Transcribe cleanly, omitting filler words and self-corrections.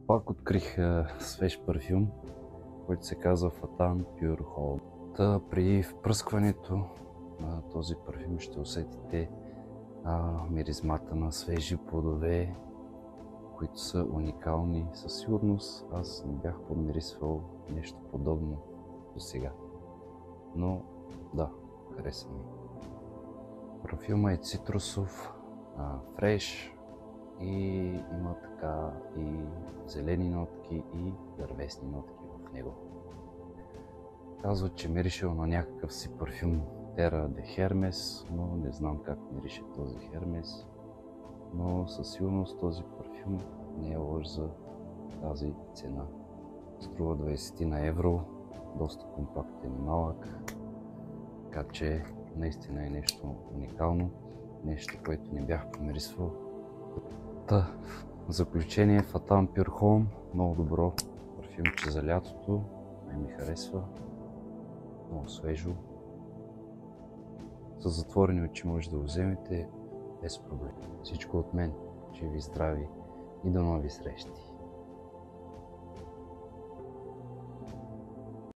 Пак открих свеж парфюм, който се казва Fatan Pure Home. При впръскването на този парфюм ще усетите миризмата на свежи плодове, които са уникални. Със сигурност аз не бях подмирисвал нещо подобно до сега. Но да, хареса ми. Парфюма е цитрусов, фреш и има така и зелени нотки и дървесни нотки в него. Казва, че миришел на някакъв си парфюм Terra de Hermes, но не знам как мирише този Хермес. Но със сигурност този парфюм не е лош за тази цена. Струва 20 на евро, доста компактен и малък, така че наистина е нещо уникално, нещо, което не бях помирисвал. В заключение, Fatan Pure Home, много добро парфюмче за лятото, ми харесва, много свежо. С затворени очи може да го вземете без проблем. Всичко от мен, живи и здрави и до нови срещи!